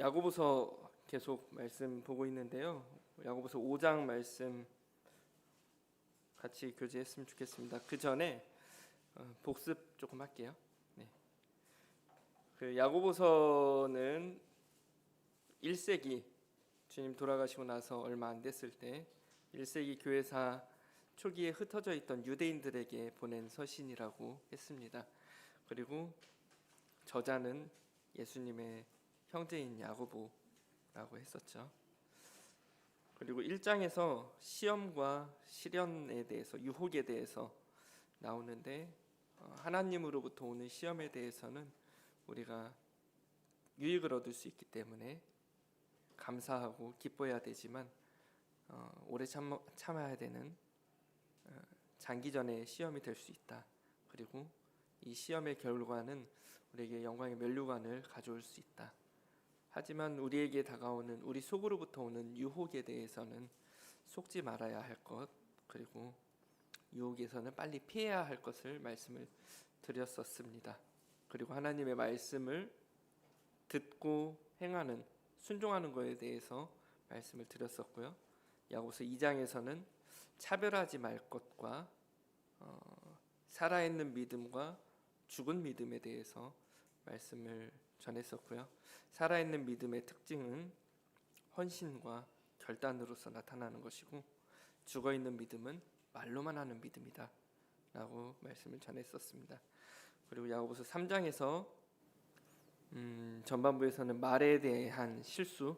야고보서 계속 말씀 보고 있는데요. 야고보서 5장 말씀 같이 교제했으면 좋겠습니다. 그 전에 복습 조금 할게요. 네. 그 야고보서는 1세기 주님 돌아가시고 나서 얼마 안 됐을 때 1세기 교회사 초기에 흩어져 있던 유대인들에게 보낸 서신이라고 했습니다. 그리고 저자는 예수님의 형제인 야고보라고 했었죠. 그리고 1장에서 시험과 시련에 대해서, 유혹에 대해서 나오는데 하나님으로부터 오는 시험에 대해서는 우리가 유익을 얻을 수 있기 때문에 감사하고 기뻐해야 되지만 오래 참아야 되는 장기전의 시험이 될 수 있다. 그리고 이 시험의 결과는 우리에게 영광의 면류관을 가져올 수 있다. 하지만 우리에게 다가오는, 우리 속으로부터 오는 유혹에 대해서는 속지 말아야 할 것, 그리고 유혹에서는 빨리 피해야 할 것을 말씀을 드렸었습니다. 그리고 하나님의 말씀을 듣고 행하는, 순종하는 것에 대해서 말씀을 드렸었고요. 야고보서 2장에서는 차별하지 말 것과 살아있는 믿음과 죽은 믿음에 대해서 말씀을 전했었고요. 살아있는 믿음의 특징은 헌신과 결단으로서 나타나는 것이고, 죽어있는 믿음은 말로만 하는 믿음이다 라고 말씀을 전했었습니다. 그리고 야고보서 3장에서 전반부에서는 말에 대한 실수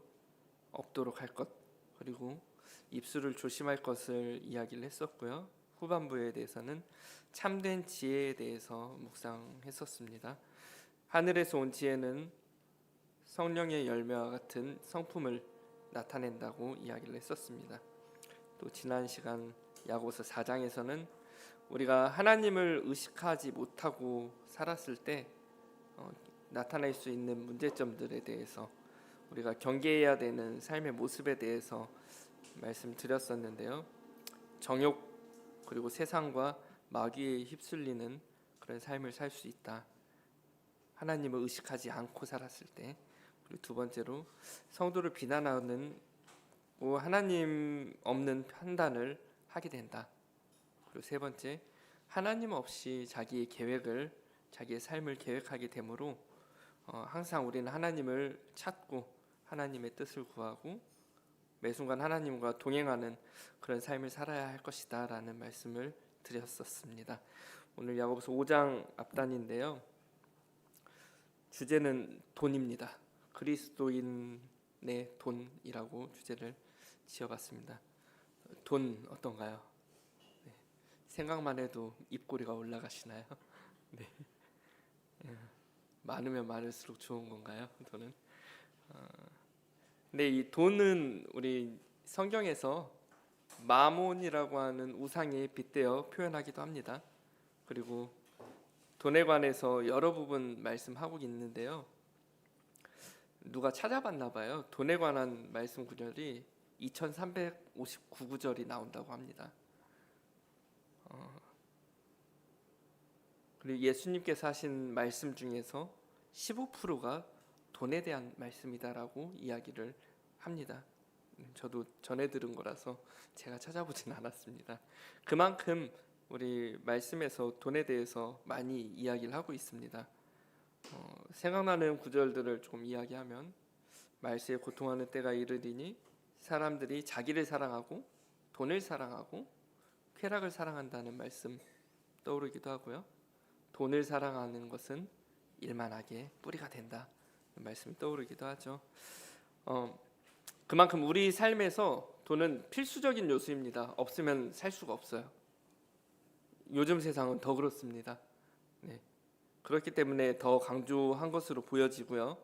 없도록 할 것, 그리고 입술을 조심할 것을 이야기를 했었고요. 후반부에 대해서는 참된 지혜에 대해서 묵상했었습니다. 하늘에서 온 지혜는 성령의 열매와 같은 성품을 나타낸다고 이야기를 했었습니다. 또 지난 시간 야고보서 4장에서는 우리가 하나님을 의식하지 못하고 살았을 때 나타날 수 있는 문제점들에 대해서, 우리가 경계해야 되는 삶의 모습에 대해서 말씀드렸었는데요. 정욕 그리고 세상과 마귀에 휩쓸리는 그런 삶을 살 수 있다. 하나님을 의식하지 않고 살았을 때. 그리고 두 번째로 성도를 비난하는 하나님 없는 판단을 하게 된다. 그리고 세 번째, 하나님 없이 자기의 계획을, 자기의 삶을 계획하게 되므로 항상 우리는 하나님을 찾고 하나님의 뜻을 구하고 매 순간 하나님과 동행하는 그런 삶을 살아야 할 것이다 라는 말씀을 드렸었습니다. 오늘 야고보서 5장 앞단인데요. 주제는 돈입니다. 그리스도인의 돈이라고 주제를 지어봤습니다. 돈 어떤가요? 네. 생각만 해도 입꼬리가 올라가시나요? 네. 많으면 많을수록 좋은 건가요? 돈은? 근데 이 돈은 우리 성경에서 마몬이라고 하는 우상에 빗대어 표현하기도 합니다. 그리고 돈에 관해서 여러 부분 말씀하고 있는데요. 누가 찾아봤나 봐요. 돈에 관한 말씀 구절이 2359구절이 나온다고 합니다. 그리고 예수님께서 하신 말씀 중에서 15%가 돈에 대한 말씀이다라고 이야기를 합니다. 저도 전해 들은 거라서 제가 찾아보진 않았습니다. 그만큼 우리 말씀에서 돈에 대해서 많이 이야기를 하고 있습니다. 생각나는 구절들을 조금 이야기하면, 말세에 고통하는 때가 이르리니 사람들이 자기를 사랑하고 돈을 사랑하고 쾌락을 사랑한다는 말씀 떠오르기도 하고요. 돈을 사랑하는 것은 일만하게 뿌리가 된다 말씀이 떠오르기도 하죠. 그만큼 우리 삶에서 돈은 필수적인 요소입니다. 없으면 살 수가 없어요. 요즘 세상은 더 그렇습니다. 네. 그렇기 때문에 더 강조한 것으로 보여지고요.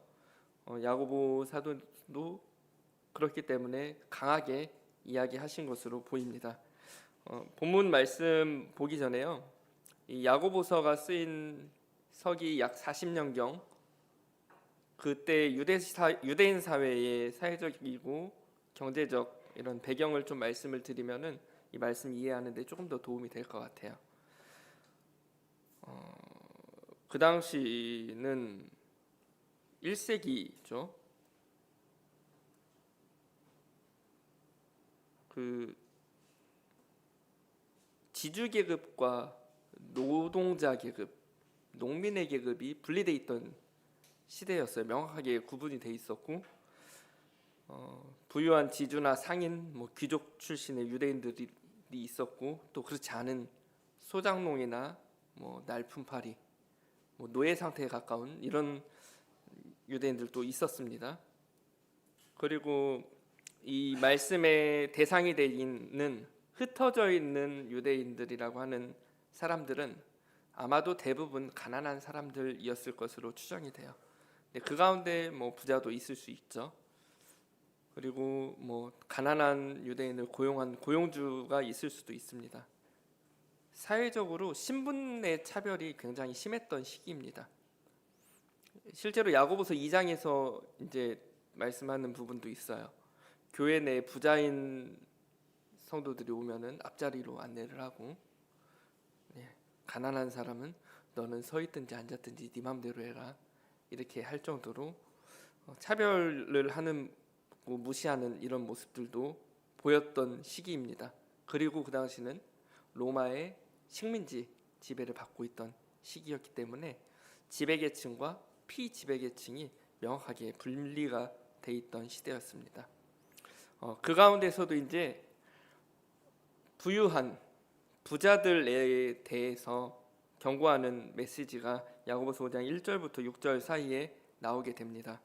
야고보 사도도 그렇기 때문에 강하게 이야기하신 것으로 보입니다. 본문 말씀 보기 전에요. 이 야고보서가 쓰인 서기 약 40년경, 그때 유대인 사회의 사회적이고 경제적 이런 배경을 좀 말씀을 드리면은 이 말씀 이해하는 데 조금 더 도움이 될 것 같아요. 그 당시는 1세기죠. 그 지주 계급과 노동자 계급, 농민의 계급이 분리돼 있던 시대였어요. 명확하게 구분이 돼 있었고 부유한 지주나 상인, 뭐 귀족 출신의 유대인들이 있었고 또 그렇지 않은 소작농이나 뭐 날품팔이, 뭐 노예 상태에 가까운 이런 유대인들도 있었습니다. 그리고 이 말씀의 대상이 되 있는 흩어져 있는 유대인들이라고 하는 사람들은 아마도 대부분 가난한 사람들이었을 것으로 추정이 돼요. 그 가운데 뭐 부자도 있을 수 있죠. 그리고 뭐 가난한 유대인을 고용한 고용주가 있을 수도 있습니다. 사회적으로 신분의 차별이 굉장히 심했던 시기입니다. 실제로 야고보서 2장에서 이제 말씀하는 부분도 있어요. 교회 내 부자인 성도들이 오면은 앞자리로 안내를 하고, 가난한 사람은 너는 서 있든지 앉았든지 네 맘대로 해라, 이렇게 할 정도로 차별을 하는, 무시하는 이런 모습들도 보였던 시기입니다. 그리고 그 당시는 로마의 식민지 지배를 받고 있던 시기였기 때문에 지배계층과 피지배계층이 명확하게 분리가 돼 있던 시대였습니다. 그 가운데서도 이제 부유한 부자들에 대해서 경고하는 메시지가 야고보서 5장 1절부터 6절 사이에 나오게 됩니다.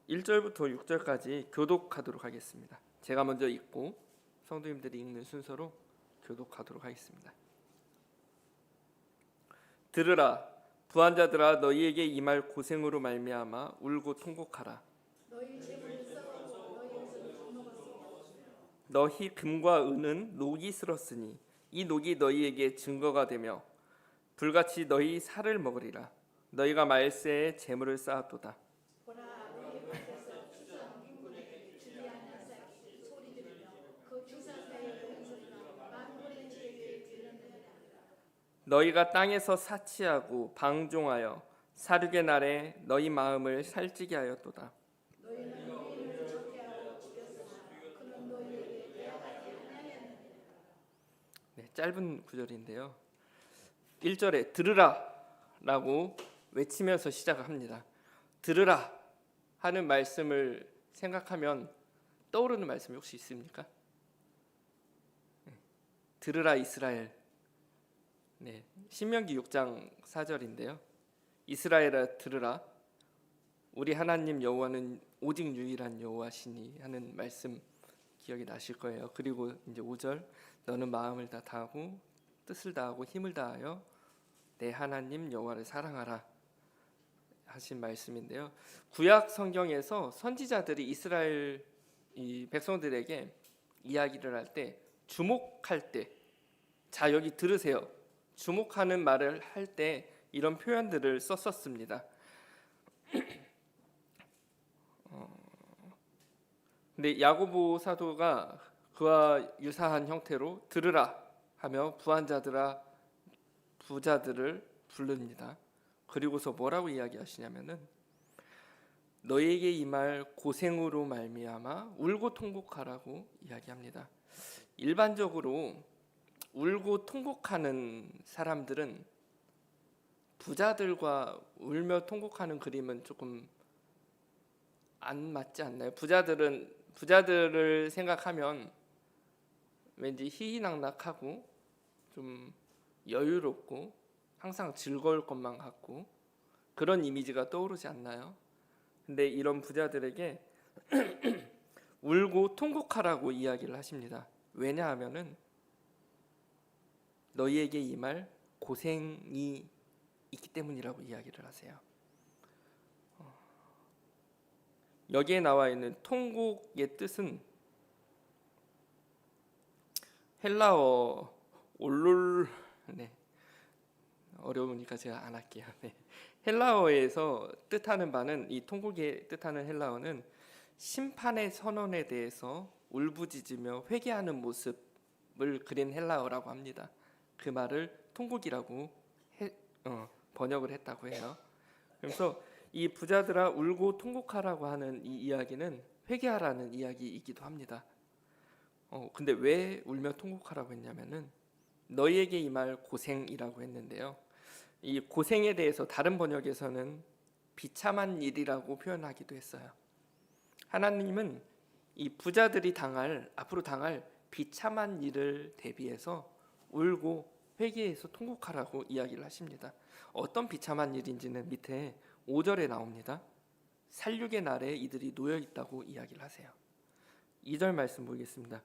1절부터 6절까지 교독하도록 하겠습니다. 제가 먼저 읽고 성도님들이 읽는 순서로 교독하도록 하겠습니다. 들으라, 부한자들아, 너희에게 임할 고생으로 말미암아 울고 통곡하라. 너희 금과 은은 녹이 슬었으니 이 녹이 너희에게 증거가 되며 불같이 너희 살을 먹으리라. 너희가 말세에 재물을 쌓았도다. 너희가 땅에서 사치하고 방종하여 사륙의 날에 너희 마음을 살찌게 하였도다. 짧은 구절인데요. 1절에 들으라 라고 외치면서 시작합니다. 들으라 하는 말씀을 생각하면 떠오르는 말씀이 혹시 있습니까? 들으라 이스라엘. 신명기 6장 4절인데요. 이스라엘아 들으라, 우리 하나님 여호와는 오직 유일한 여호와시니 하는 말씀 기억이 나실 거예요. 그리고 이제 5절, 너는 마음을 다 다하고 뜻을 다하고 힘을 다하여 내 하나님 여호와를 사랑하라 하신 말씀인데요. 구약 성경에서 선지자들이 이스라엘 이 백성들에게 이야기를 할 때, 주목할 때, 자 여기 들으세요, 주목하는 말을 할 때 이런 표현들을 썼었습니다. 근데 야고보 사도가 그와 유사한 형태로 들으라 하며 부한자들아 부자들을 부릅니다. 그리고서 뭐라고 이야기하시냐면은 너희에게 임할 고생으로 말미암아 울고 통곡하라고 이야기합니다. 일반적으로 울고 통곡하는 사람들은 부자들과 울며 통곡하는 그림은 조금 안 맞지 않나요? 부자들을 생각하면 왠지 희희낙낙하고 좀 여유롭고 항상 즐거울 것만 같고 그런 이미지가 떠오르지 않나요? 근데 이런 부자들에게 울고 통곡하라고 이야기를 하십니다. 왜냐하면은 너희에게 임할 고생이 있기 때문이라고 이야기를 하세요. 여기에 나와 있는 통곡의 뜻은 헬라어 올롤, 어려우니까 제가 안 할게요. 헬라어에서 뜻하는 바는, 이 통곡의 뜻하는 헬라어는 심판의 선언에 대해서 울부짖으며 회개하는 모습을 그린 헬라어라고 합니다. 그 말을 통곡이라고 번역을 했다고 해요. 그래서 이 부자들아 울고 통곡하라고 하는 이 이야기는 회개하라는 이야기이기도 합니다. 근데 왜 울며 통곡하라고 했냐면은 너희에게 임할 고생이라고 했는데요. 이 고생에 대해서 다른 번역에서는 비참한 일이라고 표현하기도 했어요. 하나님은 이 부자들이 앞으로 당할 비참한 일을 대비해서 울고 회개해서 통곡하라고 이야기를 하십니다. 어떤 비참한 일인지는 밑에 5절에 나옵니다. 살육의 날에 이들이 놓여 있다고 이야기를 하세요. 2절 말씀 보겠습니다.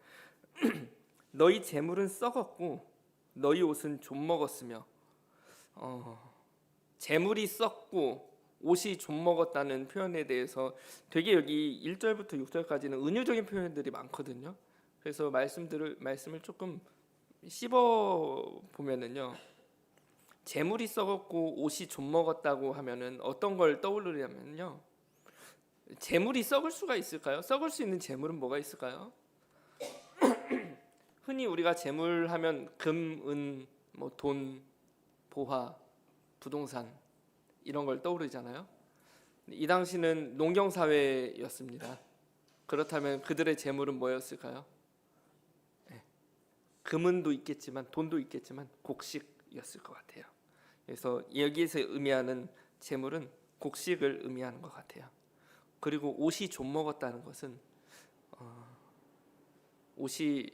너희 재물은 썩었고 너희 옷은 좀 먹었으며 재물이 썩고 옷이 좀 먹었다는 표현에 대해서 되게 여기 1절부터 6절까지는 은유적인 표현들이 많거든요. 그래서 말씀을 조금 씹어 보면은요. 재물이 썩었고 옷이 좀 먹었다고 하면은 어떤 걸 떠올리냐면요. 재물이 썩을 수가 있을까요? 썩을 수 있는 재물은 뭐가 있을까요? 흔히 우리가 재물 하면 금, 은, 돈, 보화, 부동산 이런 걸 떠오르잖아요. 이 당시는 농경 사회였습니다. 그렇다면 그들의 재물은 뭐였을까요? 금은도 있겠지만 돈도 있겠지만 곡식이었을 것 같아요. 그래서 여기에서 의미하는 재물은 곡식을 의미하는 것 같아요. 그리고 옷이 좀 먹었다는 것은 옷이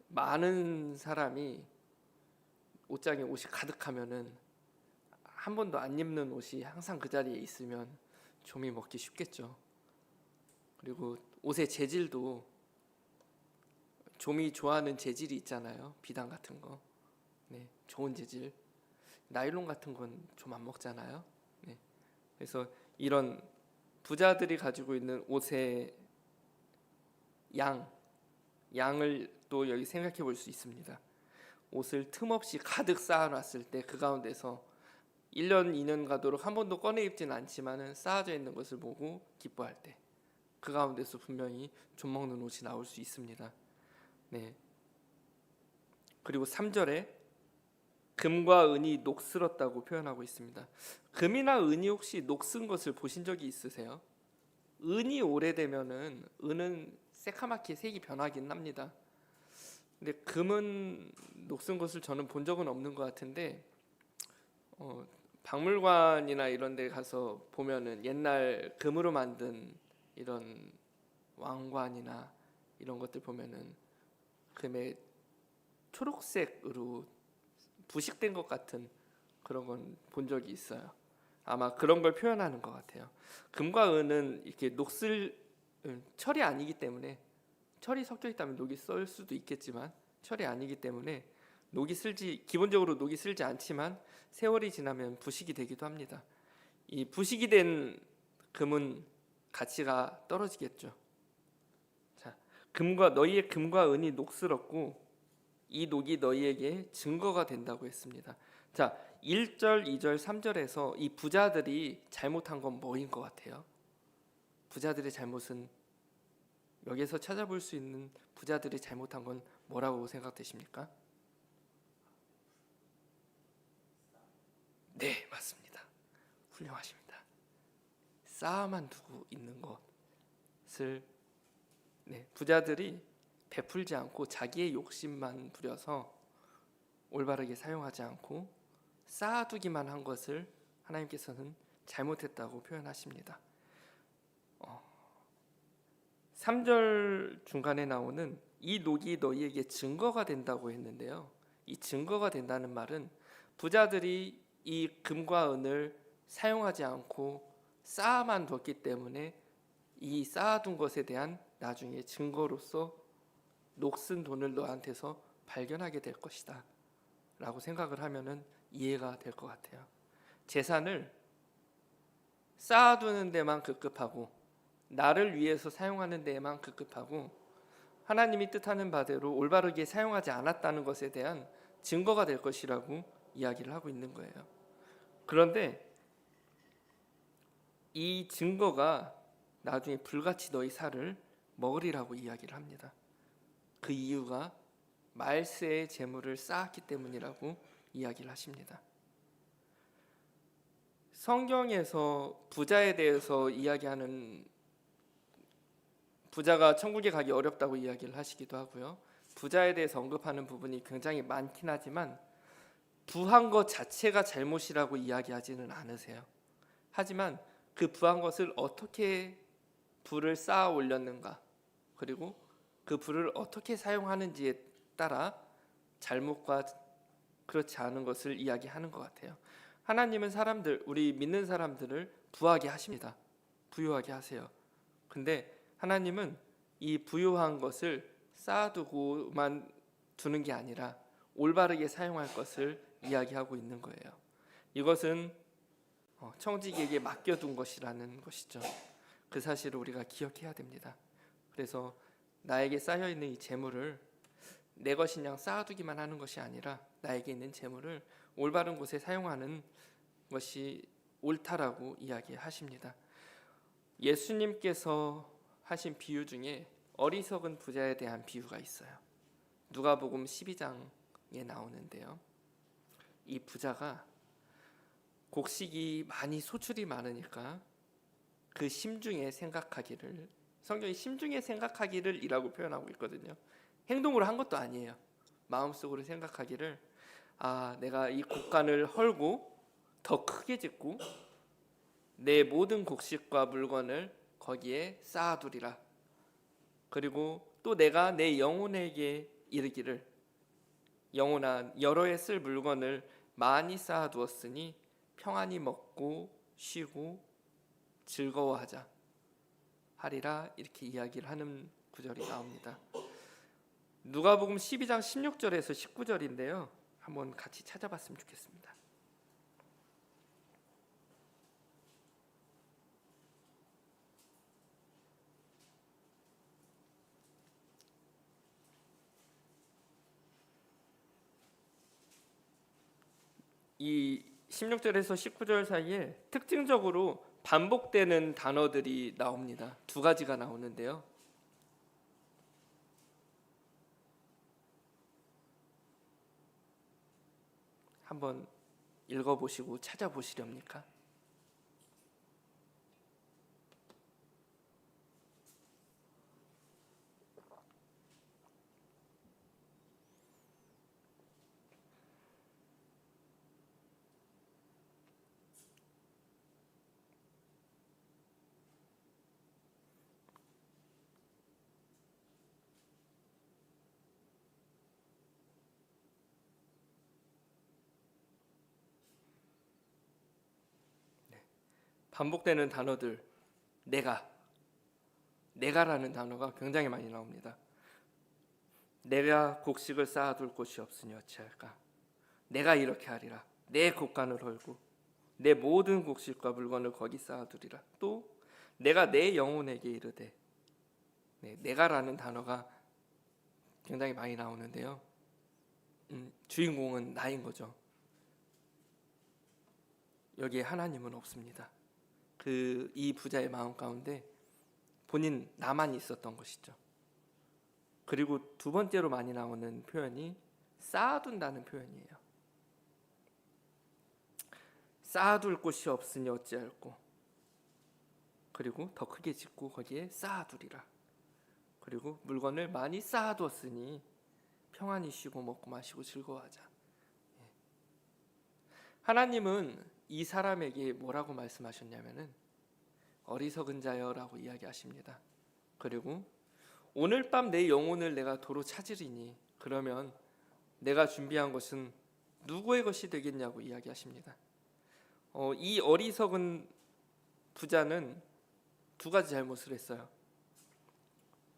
많은 사람이 옷장에 옷이 가득하면은 한 번도 안 입는 옷이 항상 그 자리에 있으면 좀이 먹기 쉽겠죠. 그리고 옷의 재질도 좀이 좋아하는 재질이 있잖아요. 비단 같은 거, 네, 좋은 재질. 나일론 같은 건 좀 안 먹잖아요. 네, 그래서 이런 부자들이 가지고 있는 옷의 양을 또 여기 생각해 볼 수 있습니다. 옷을 틈없이 가득 쌓아놨을 때 그 가운데서 1년, 2년 가도록 한 번도 꺼내 입지는 않지만은 쌓아져 있는 것을 보고 기뻐할 때 그 가운데서 분명히 좀 먹는 옷이 나올 수 있습니다. 네. 그리고 3절에 금과 은이 녹슬었다고 표현하고 있습니다. 금이나 은이 혹시 녹슨 것을 보신 적이 있으세요? 은이 오래되면은 은은 새카맣게 색이 변하긴 합니다. 근데 금은 녹슨 것을 저는 본 적은 없는 것 같은데 박물관이나 이런 데 가서 보면은 옛날 금으로 만든 이런 왕관이나 이런 것들 보면은 금의 초록색으로 부식된 것 같은 그런 건 본 적이 있어요. 아마 그런 걸 표현하는 것 같아요. 금과 은은 이렇게 철이 아니기 때문에, 철이 섞여 있다면 녹이 쓸 수도 있겠지만 철이 아니기 때문에 기본적으로 녹이 슬지 않지만 세월이 지나면 부식이 되기도 합니다. 이 부식이 된 금은 가치가 떨어지겠죠. 자, 너희의 금과 은이 녹슬었고 이 녹이 너희에게 증거가 된다고 했습니다. 자, 1절, 2절, 3절에서 이 부자들이 잘못한 건 뭐인 것 같아요? 부자들의 잘못은 여기서 찾아볼 수 있는 부자들이 잘못한 건 뭐라고 생각되십니까? 네, 맞습니다. 훌륭하십니다. 쌓아만 두고 있는 것을 부자들이 베풀지 않고 자기의 욕심만 부려서 올바르게 사용하지 않고 쌓아두기만 한 것을 하나님께서는 잘못했다고 표현하십니다. 3절 중간에 나오는 이 녹이 너희에게 증거가 된다고 했는데요. 이 증거가 된다는 말은 부자들이 이 금과 은을 사용하지 않고 쌓아만 뒀기 때문에 이 쌓아둔 것에 대한 나중에 증거로서 녹슨 돈을 너한테서 발견하게 될 것이다 라고 생각을 하면은 이해가 될 것 같아요. 재산을 쌓아두는 데만 급급하고 나를 위해서 사용하는 데에만 급급하고 하나님이 뜻하는 바대로 올바르게 사용하지 않았다는 것에 대한 증거가 될 것이라고 이야기를 하고 있는 거예요. 그런데 이 증거가 나중에 불같이 너희 살을 먹으리라고 이야기를 합니다. 그 이유가 말세의 재물을 쌓았기 때문이라고 이야기를 하십니다. 성경에서 부자에 대해서 이야기하는 부자가 천국에 가기 어렵다고 이야기를 하시기도 하고요. 부자에 대해서 언급하는 부분이 굉장히 많긴 하지만 부한 것 자체가 잘못이라고 이야기하지는 않으세요. 하지만 그 부한 것을 어떻게 부를 쌓아 올렸는가, 그리고 그 부를 어떻게 사용하는지에 따라 잘못과 그렇지 않은 것을 이야기하는 것 같아요. 하나님은 사람들, 우리 믿는 사람들을 부하게 하십니다. 부유하게 하세요. 근데 하나님은 이 부유한 것을 쌓아두고만 두는 게 아니라 올바르게 사용할 것을 이야기하고 있는 거예요. 이것은 청지기에게 맡겨둔 것이라는 것이죠. 그 사실을 우리가 기억해야 됩니다. 그래서 나에게 쌓여있는 이 재물을 내 것인 양 쌓아두기만 하는 것이 아니라 나에게 있는 재물을 올바른 곳에 사용하는 것이 옳다라고 이야기하십니다. 예수님께서 하신 비유 중에 어리석은 부자에 대한 비유가 있어요. 누가복음 12장에 나오는데요. 이 부자가 곡식이 많이 소출이 많으니까 그 심중에 생각하기를, 성경이 심중에 생각하기를 이라고 표현하고 있거든요. 행동으로 한 것도 아니에요. 마음속으로 생각하기를, 내가 이 곡간을 헐고 더 크게 짓고 내 모든 곡식과 물건을 거기에 쌓아두리라. 그리고 또 내가 내 영혼에게 이르기를, 영혼아 여러 해 쓸 물건을 많이 쌓아두었으니 평안히 먹고 쉬고 즐거워하자 하리라, 이렇게 이야기를 하는 구절이 나옵니다. 누가복음 12장 16절에서 19절인데요. 한번 같이 찾아봤으면 좋겠습니다. 이 16절에서 19절 사이에 특징적으로 반복되는 단어들이 나옵니다. 두 가지가 나오는데요. 한번 읽어보시고 찾아보시렵니까? 반복되는 단어들, 내가라는 단어가 굉장히 많이 나옵니다. 내가 곡식을 쌓아둘 곳이 없으니 어찌할까? 내가 이렇게 하리라. 내 곡간을 헐고 내 모든 곡식과 물건을 거기 쌓아두리라. 또 내가 내 영혼에게 이르되, 내가라는 단어가 굉장히 많이 나오는데요. 주인공은 나인 거죠. 여기에 하나님은 없습니다. 이 부자의 마음 가운데 본인 나만 있었던 것이죠. 그리고 두 번째로 많이 나오는 표현이 쌓아둔다는 표현이에요. 쌓아둘 곳이 없으니 어찌할꼬. 그리고 더 크게 짓고 거기에 쌓아두리라. 그리고 물건을 많이 쌓아두었으니 평안히 쉬고 먹고 마시고 즐거워하자. 하나님은 이 사람에게 뭐라고 말씀하셨냐면은 어리석은 자여라고 이야기하십니다. 그리고 오늘 밤 내 영혼을 내가 도로 찾으리니 그러면 내가 준비한 것은 누구의 것이 되겠냐고 이야기하십니다. 이 어리석은 부자는 두 가지 잘못을 했어요.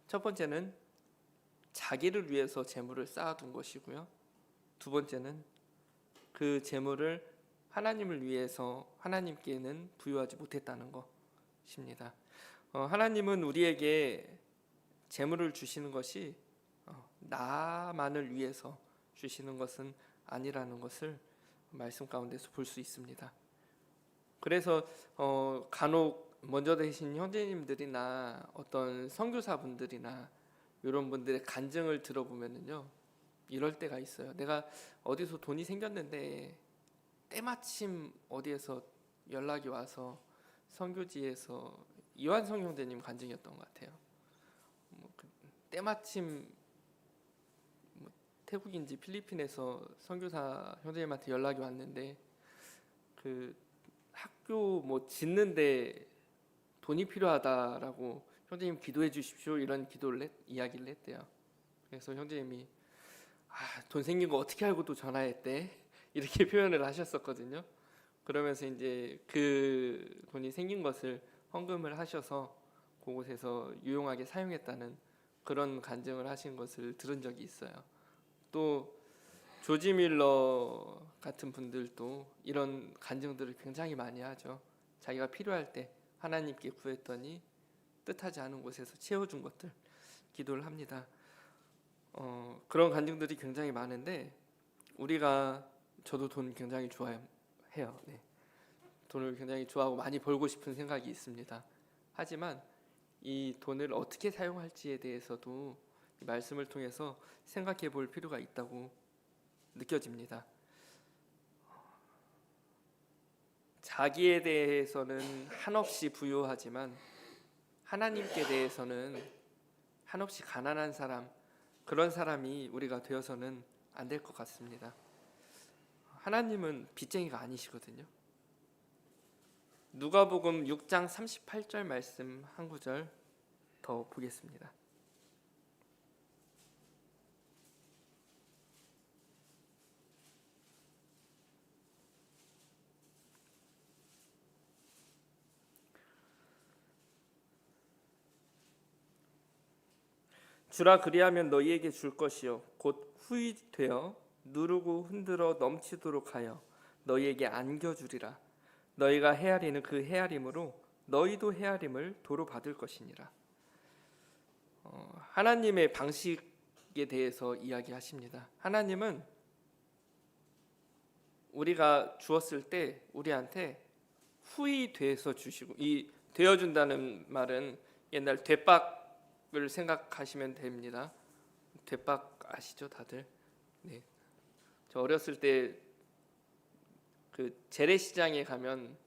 첫 번째는 자기를 위해서 재물을 쌓아둔 것이고요. 두 번째는 그 재물을 하나님을 위해서 하나님께는 부여하지 못했다는 것입니다. 하나님은 우리에게 재물을 주시는 것이 나만을 위해서 주시는 것은 아니라는 것을 말씀 가운데서 볼 수 있습니다. 그래서 간혹 먼저 되신 형제님들이나 어떤 선교사분들이나 이런 분들의 간증을 들어보면은요, 이럴 때가 있어요. 내가 어디서 돈이 생겼는데 때마침 어디에서 연락이 와서 선교지에서 이완성 형제님 간증이었던 것 같아요. 때마침 뭐 태국인지 필리핀에서 선교사 형제님한테 연락이 왔는데 그 학교 뭐 짓는데 돈이 필요하다라고 형제님 기도해 주십시오 이런 이야기를 했대요. 그래서 형제님이 돈 생긴 거 어떻게 알고 또 전화했대 이렇게 표현을 하셨었거든요. 그러면서 이제 그 돈이 생긴 것을 헌금을 하셔서 그곳에서 유용하게 사용했다는 그런 간증을 하신 것을 들은 적이 있어요. 또 조지 밀러 같은 분들도 이런 간증들을 굉장히 많이 하죠. 자기가 필요할 때 하나님께 구했더니 뜻하지 않은 곳에서 채워준 것들 기도를 합니다. 그런 간증들이 굉장히 많은데 저도 돈 굉장히 좋아해요. 네. 돈을 굉장히 좋아하고 많이 벌고 싶은 생각이 있습니다. 하지만 이 돈을 어떻게 사용할지에 대해서도 이 말씀을 통해서 생각해 볼 필요가 있다고 느껴집니다. 자기에 대해서는 한없이 부유하지만 하나님께 대해서는 한없이 가난한 사람, 그런 사람이 우리가 되어서는 안 될 것 같습니다. 하나님은 빚쟁이가 아니시거든요. 누가복음 6장 38절 말씀 한 구절 더 보겠습니다. 주라 그리하면 너희에게 줄 것이요 곧 후히 되어 누르고 흔들어 넘치도록 하여 너희에게 안겨주리라. 너희가 헤아리는 그 헤아림으로 너희도 헤아림을 도로 받을 것이니라. 하나님의 방식에 대해서 이야기하십니다. 하나님은 우리가 주었을 때 우리한테 후히 돼서 주시고, 이 되어준다는 말은 옛날 되박을 생각하시면 됩니다. 되박 아시죠 다들? 네. 저 어렸을 때 그 재래시장에 가면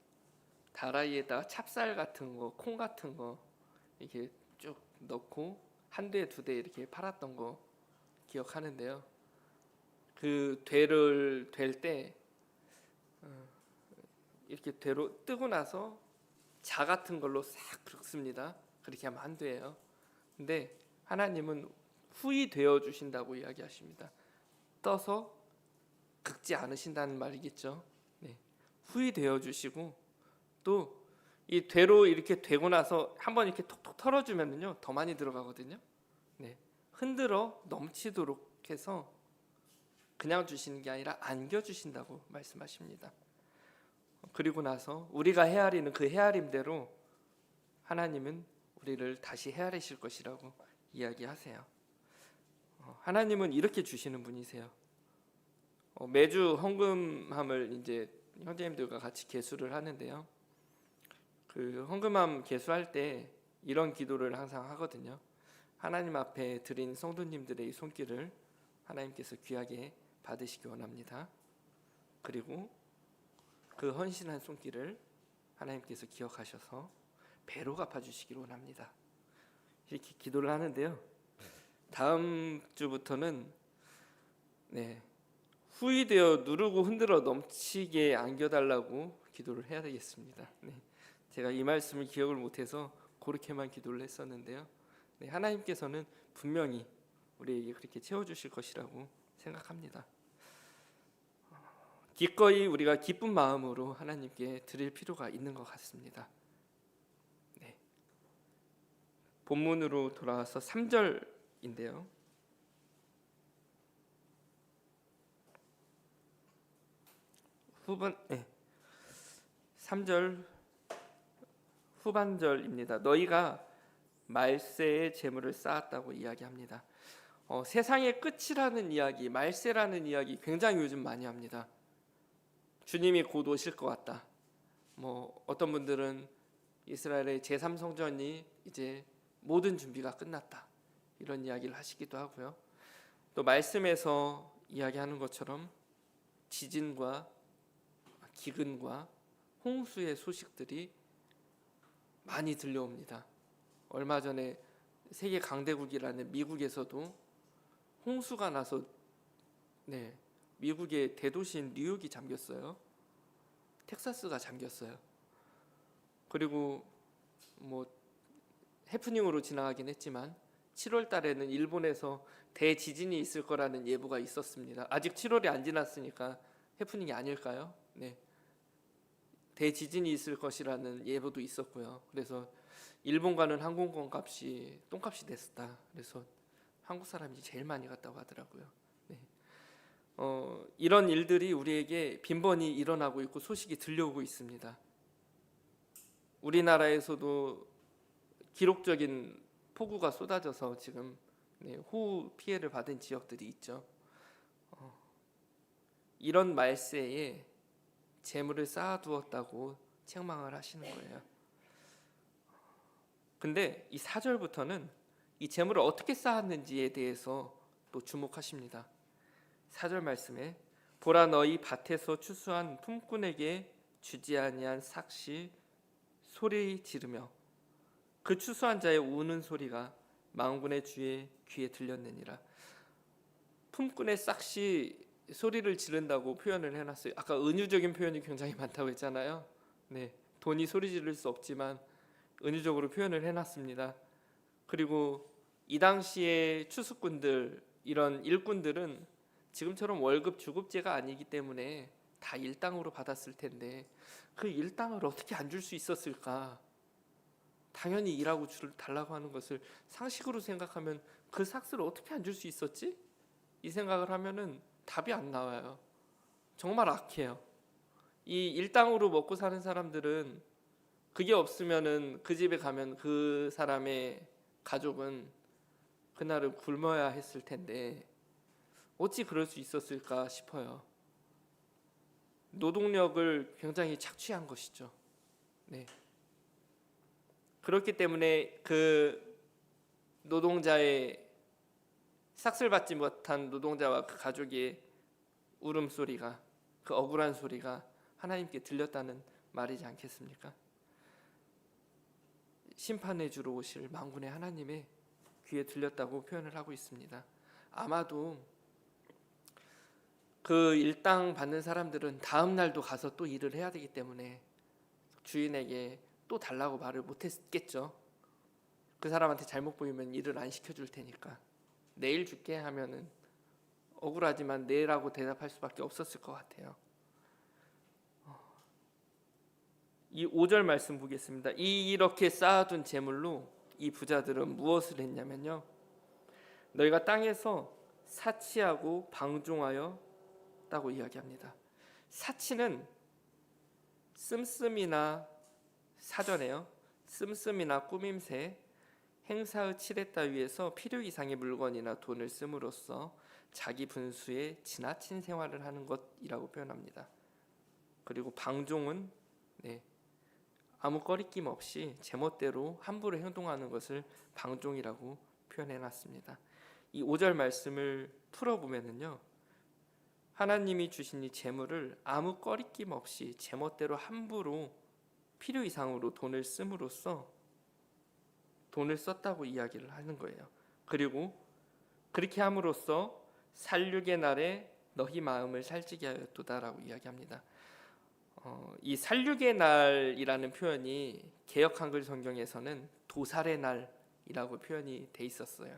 다라이에다가 찹쌀 같은 거, 콩 같은 거 이렇게 쭉 넣고 한 대, 두 대 이렇게 팔았던 거 기억하는데요. 그 되를 될 때 이렇게 되로 뜨고 나서 자 같은 걸로 싹 긁습니다. 그렇게 하면 안 돼요. 근데 하나님은 후히 되어 주신다고 이야기하십니다. 떠서 긁지 않으신다는 말이겠죠. 네. 후히 되어 주시고 또 이 되로 이렇게 되고 나서 한번 이렇게 톡톡 털어주면요 더 많이 들어가거든요. 네. 흔들어 넘치도록 해서 그냥 주시는 게 아니라 안겨 주신다고 말씀하십니다. 그리고 나서 우리가 헤아리는 그 헤아림대로 하나님은 우리를 다시 헤아리실 것이라고 이야기하세요. 하나님은 이렇게 주시는 분이세요. 매주 헌금함을 이제 형제님들과 같이 계수를 하는데요. 그 헌금함 계수할 때 이런 기도를 항상 하거든요. 하나님 앞에 드린 성도님들의 손길을 하나님께서 귀하게 받으시기 원합니다. 그리고 그 헌신한 손길을 하나님께서 기억하셔서 배로 갚아주시기를 원합니다. 이렇게 기도를 하는데요. 다음 주부터는 후히 되어 누르고 흔들어 넘치게 안겨달라고 기도를 해야 되겠습니다. 제가 이 말씀을 기억을 못해서 그렇게만 기도를 했었는데요. 하나님께서는 분명히 우리에게 그렇게 채워주실 것이라고 생각합니다. 기꺼이 우리가 기쁜 마음으로 하나님께 드릴 필요가 있는 것 같습니다. 본문으로 돌아와서 3절인데요. 후반 3절 후반절입니다. 너희가 말세의 재물을 쌓았다고 이야기합니다. 세상의 끝이라는 이야기, 말세라는 이야기 굉장히 요즘 많이 합니다. 주님이 곧 오실 것 같다. 어떤 분들은 이스라엘의 제3성전이 이제 모든 준비가 끝났다. 이런 이야기를 하시기도 하고요. 또 말씀에서 이야기하는 것처럼 지진과 기근과 홍수의 소식들이 많이 들려옵니다. 얼마 전에 세계 강대국이라는 미국에서도 홍수가 나서 미국의 대도시인 뉴욕이 잠겼어요. 텍사스가 잠겼어요. 그리고 뭐 해프닝으로 지나가긴 했지만 7월 달에는 일본에서 대지진이 있을 거라는 예보가 있었습니다. 아직 7월이 안 지났으니까 해프닝이 아닐까요? 대지진이 있을 것이라는 예보도 있었고요. 그래서 일본 가는 항공권 값이 똥값이 됐다. 그래서 한국 사람이 제일 많이 갔다고 하더라고요. 이런 일들이 우리에게 빈번히 일어나고 있고 소식이 들려오고 있습니다. 우리나라에서도 기록적인 폭우가 쏟아져서 지금 호우 피해를 받은 지역들이 있죠. 이런 말세에 재물을 쌓아두었다고 책망을 하시는 거예요. 근데 이 4절부터는 이 재물을 어떻게 쌓았는지에 대해서 또 주목하십니다. 4절 말씀에 보라 너희 밭에서 추수한 품꾼에게 주지 아니한 삭시 소리 지르며 그 추수한 자의 우는 소리가 만군의 주의 귀에 들렸느니라. 품꾼의 삭시 소리를 지른다고 표현을 해놨어요. 아까 은유적인 표현이 굉장히 많다고 했잖아요. 돈이 소리 지를 수 없지만 은유적으로 표현을 해놨습니다. 그리고 이 당시에 추수꾼들, 이런 일꾼들은 지금처럼 월급 주급제가 아니기 때문에 다 일당으로 받았을 텐데 그 일당을 어떻게 안 줄 수 있었을까? 당연히 일하고 달라고 하는 것을 상식으로 생각하면 그 삭스를 어떻게 안 줄 수 있었지? 이 생각을 하면은 답이 안 나와요. 정말 악해요. 이 일당으로 먹고 사는 사람들은 그게 없으면은 그 집에 가면 그 사람의 가족은 그날을 굶어야 했을 텐데 어찌 그럴 수 있었을까 싶어요. 노동력을 굉장히 착취한 것이죠. 그렇기 때문에 그 노동자의 삭스를 받지 못한 노동자와 그 가족의 울음소리가, 그 억울한 소리가 하나님께 들렸다는 말이지 않겠습니까? 심판해 주러 오실 만군의 하나님의 귀에 들렸다고 표현을 하고 있습니다. 아마도 그 일당 받는 사람들은 다음 날도 가서 또 일을 해야 되기 때문에 주인에게 또 달라고 말을 못했겠죠. 그 사람한테 잘못 보이면 일을 안 시켜줄 테니까 내일 줄게 하면은 억울하지만 내일하고 대답할 수밖에 없었을 것 같아요. 이 5절 말씀 보겠습니다. 이렇게 쌓아둔 재물로 이 부자들은 무엇을 했냐면요, 너희가 땅에서 사치하고 방종하여 다고 이야기합니다. 사치는 씀씀이나 사전에요, 씀씀이나 꾸밈새, 행사의 칠했 따위에서 필요 이상의 물건이나 돈을 씀으로써 자기 분수에 지나친 생활을 하는 것이라고 표현합니다. 그리고 방종은 아무 꺼리낌 없이 제멋대로 함부로 행동하는 것을 방종이라고 표현해놨습니다. 이 5절 말씀을 풀어보면요, 하나님이 주신 이 재물을 아무 꺼리낌 없이 제멋대로 함부로 필요 이상으로 돈을 씀으로써 돈을 썼다고 이야기를 하는 거예요. 그리고 그렇게 함으로써 살육의 날에 너희 마음을 살찌게 하였도다라고 이야기합니다. 이 살육의 날이라는 표현이 개역 한글 성경에서는 도살의 날이라고 표현이 돼 있었어요.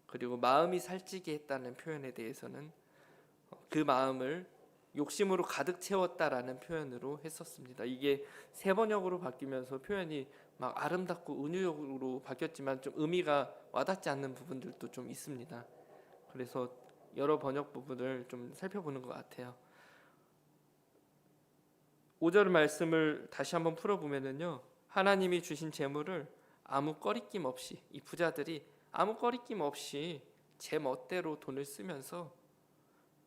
그리고 마음이 살찌게 했다는 표현에 대해서는 그 마음을 욕심으로 가득 채웠다라는 표현으로 했었습니다. 이게 세 번역으로 바뀌면서 표현이 막 아름답고 은유적으로 바뀌었지만 좀 의미가 와닿지 않는 부분들도 좀 있습니다. 그래서 여러 번역 부분을 좀 살펴보는 것 같아요. 5절 말씀을 다시 한번 풀어보면요, 하나님이 주신 재물을 아무 꺼리낌 없이, 이 부자들이 아무 꺼리낌 없이 제 멋대로 돈을 쓰면서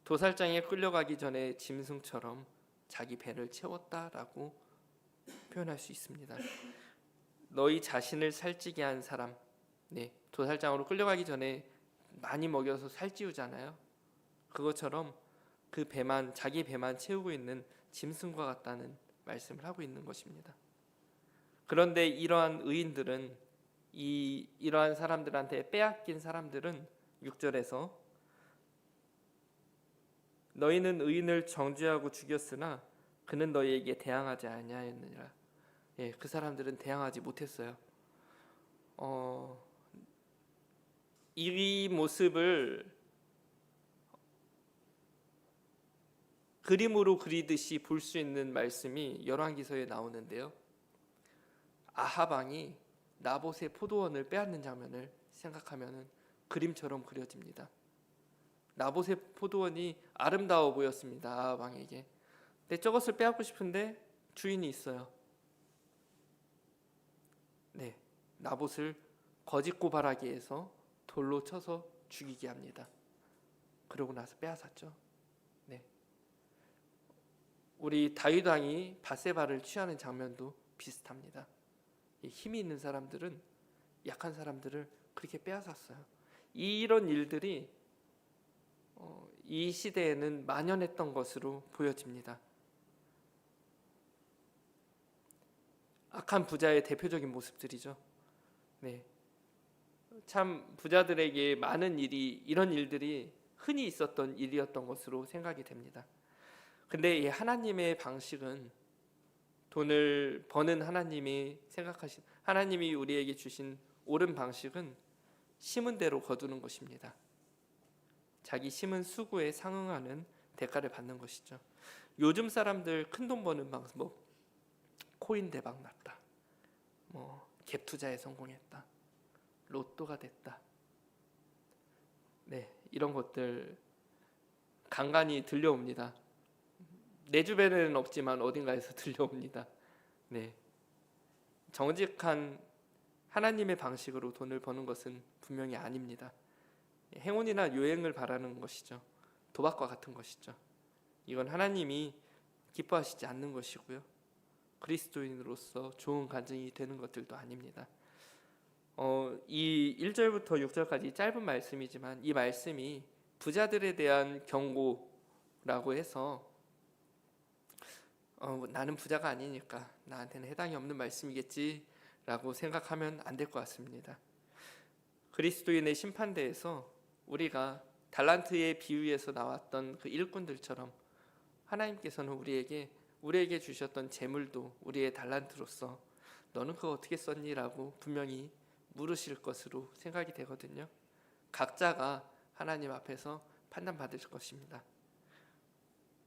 도살장에 끌려가기 전에 짐승처럼 자기 배를 채웠다라고 표현할 수 있습니다. 너희 자신을 살찌게 한 사람, 도살장으로 끌려가기 전에 많이 먹여서 살찌우잖아요. 그것처럼 그 배만, 자기 배만 채우고 있는 짐승과 같다는 말씀을 하고 있는 것입니다. 그런데 이러한 의인들은 이러한 사람들한테 빼앗긴 사람들은 6절에서 너희는 의인을 정죄하고 죽였으나 그는 너희에게 대항하지 아니하였느니라. 예, 그 사람들은 대항하지 못했어요. 이 모습을 그림으로 그리듯이 볼 수 있는 말씀이 열왕기서에 나오는데요. 아합 왕이 나봇의 포도원을 빼앗는 장면을 생각하면 그림처럼 그려집니다. 나봇의 포도원이 아름다워 보였습니다. 아합 왕에게. 근데 저것을 빼앗고 싶은데 주인이 있어요. 네, 나봇을 거짓 고발하게 해서 돌로 쳐서 죽이게 합니다. 그러고 나서 빼앗았죠. 네, 우리 다윗 왕이 밧세바를 취하는 장면도 비슷합니다. 힘이 있는 사람들은 약한 사람들을 그렇게 빼앗았어요. 이런 일들이 이 시대에는 만연했던 것으로 보여집니다. 악한 부자의 대표적인 모습들이죠. 네, 참 부자들에게 많은 이런 일들이 흔히 있었던 일이었던 것으로 생각이 됩니다. 근데 이 하나님의 방식은, 돈을 버는 하나님이 우리에게 주신 옳은 방식은 심은 대로 거두는 것입니다. 자기 심은 수고에 상응하는 대가를 받는 것이죠. 요즘 사람들 큰 돈 버는 방법, 코인 대박 났다, 갭 투자에 성공했다, 로또가 됐다, 네, 이런 것들 간간히 들려옵니다. 내 주변에는 없지만 어딘가에서 들려옵니다. 네, 정직한 하나님의 방식으로 돈을 버는 것은 분명히 아닙니다. 행운이나 요행을 바라는 것이죠. 도박과 같은 것이죠. 이건 하나님이 기뻐하시지 않는 것이고요, 그리스도인으로서 좋은 간증이 되는 것들도 아닙니다. 이 1절부터 6절까지 짧은 말씀이지만 이 말씀이 부자들에 대한 경고라고 해서 나는 부자가 아니니까 나한테는 해당이 없는 말씀이겠지 라고 생각하면 안 될 것 같습니다. 그리스도인의 심판대에서 우리가 달란트의 비유에서 나왔던 그 일꾼들처럼 하나님께서는 우리에게 주셨던 재물도 우리의 달란트로서 너는 그거 어떻게 썼니? 라고 분명히 물으실 것으로 생각이 되거든요. 각자가 하나님 앞에서 판단받을 것입니다.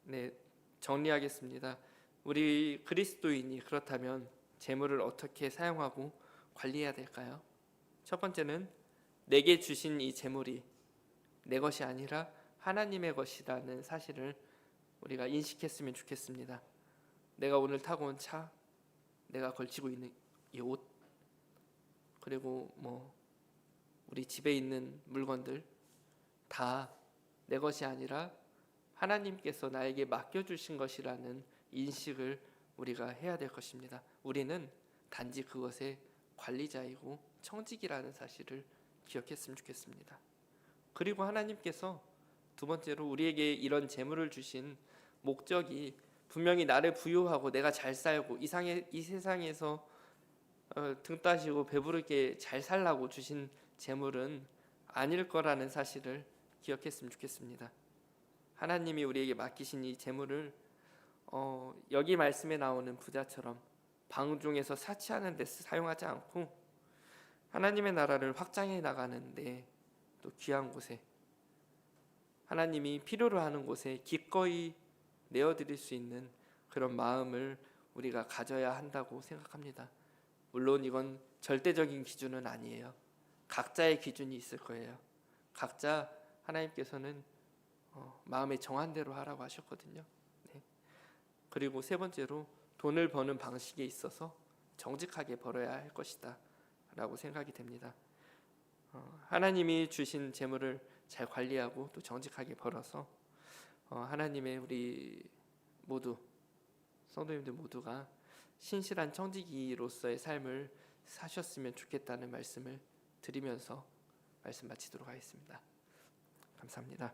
네, 정리하겠습니다. 우리 그리스도인이 그렇다면 재물을 어떻게 사용하고 관리해야 될까요? 첫 번째는 내게 주신 이 재물이 내 것이 아니라 하나님의 것이라는 사실을 우리가 인식했으면 좋겠습니다. 내가 오늘 타고 온 차, 내가 걸치고 있는 이 옷, 그리고 우리 집에 있는 물건들 다 내 것이 아니라 하나님께서 나에게 맡겨주신 것이라는 인식을 우리가 해야 될 것입니다. 우리는 단지 그것의 관리자이고 청직이라는 사실을 기억했으면 좋겠습니다. 그리고 하나님께서 두 번째로 우리에게 이런 재물을 주신 목적이 분명히 나를 부유하고 내가 잘 살고 이 세상에서 등 따시고 배부르게 잘 살라고 주신 재물은 아닐 거라는 사실을 기억했으면 좋겠습니다. 하나님이 우리에게 맡기신 이 재물을 여기 말씀에 나오는 부자처럼 방중에서 사치하는 데 사용하지 않고 하나님의 나라를 확장해 나가는데, 또 귀한 곳에 하나님이 필요로 하는 곳에 기꺼이 내어드릴 수 있는 그런 마음을 우리가 가져야 한다고 생각합니다. 물론 이건 절대적인 기준은 아니에요. 각자의 기준이 있을 거예요. 각자 하나님께서는 마음에 정한 대로 하라고 하셨거든요. 네. 그리고 세 번째로 돈을 버는 방식에 있어서 정직하게 벌어야 할 것이다 라고 생각이 됩니다. 하나님이 주신 재물을 잘 관리하고 또 정직하게 벌어서 하나님의 우리 모두 성도님들 모두가 신실한 청지기로서의 삶을 사셨으면 좋겠다는 말씀을 드리면서 말씀 마치도록 하겠습니다. 감사합니다.